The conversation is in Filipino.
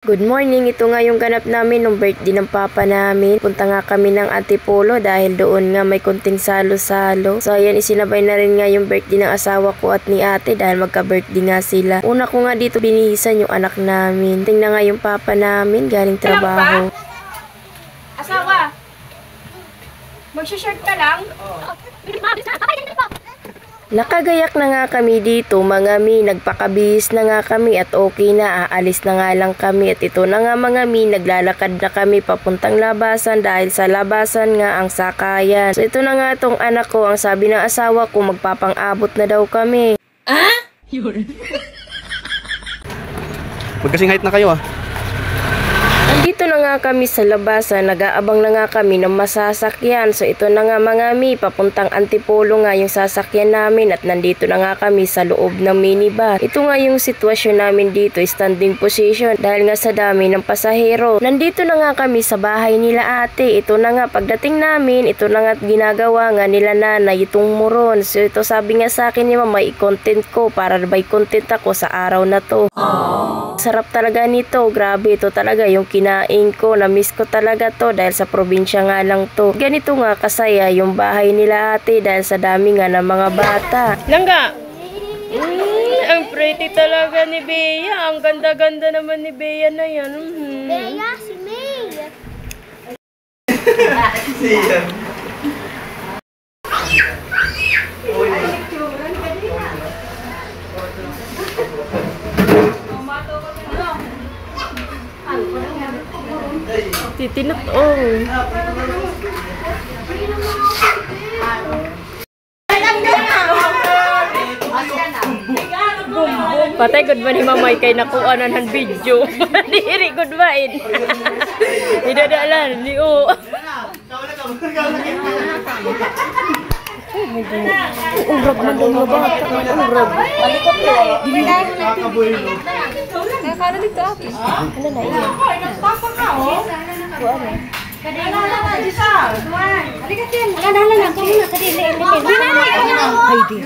Good morning, ito nga yung ganap namin nung birthday ng papa namin. Punta nga kami ng Antipolo dahil doon nga may kunting salo-salo. So ayan, isinabay na rin nga yung birthday ng asawa ko at ni ate dahil magka-birthday nga sila. Una ko nga dito binihisan yung anak namin. Tingnan nga yung papa namin galing trabaho. Asawa, mag-shirt ka lang? Nakagayak na nga kami dito mga mi, nagpakabihis na nga kami at okay na, aalis na nga lang kami. At ito na nga mga mi, naglalakad na kami papuntang labasan dahil sa labasan nga ang sakayan. So ito na nga tong anak ko, ang sabi ng asawa ko magpapang-abot na daw kami. Ah? Yun. Magkasing height na kayo ah. Nandito na nga kami sa labasan, nag-aabang na nga kami ng masasakyan. So ito na nga mga mi, papuntang Antipolo nga yung sasakyan namin at nandito na nga kami sa loob ng minibus. Ito nga yung sitwasyon namin dito, standing position dahil nga sa dami ng pasahero. Nandito na nga kami sa bahay nila ate. Ito na nga pagdating namin, ito na nga ginagawa nga nila nanay itong muron. So ito sabi nga sa akin ni mama, i-content ko para may content ako sa araw na to. Sarap talaga nito, grabe, ito talaga yung kinain ko, na-miss ko talaga to dahil sa probinsya nga lang to. Ganito nga kasaya yung bahay nila ate dahil sa dami nga ng mga bata. Langga! Ang pretty talaga ni Bea, ang ganda-ganda naman ni Bea na yan. Bea, si May! Siyan. Titinot oh. Patay good ba ni mamay kay nakuanan ng video? Diri good ba in? Idadalan ni o. Urag man daw nga bata. Urag. Malikot ko. Dili na. Nakakano dito ako. Ano na yun? Halika din. Halika din. Halika din.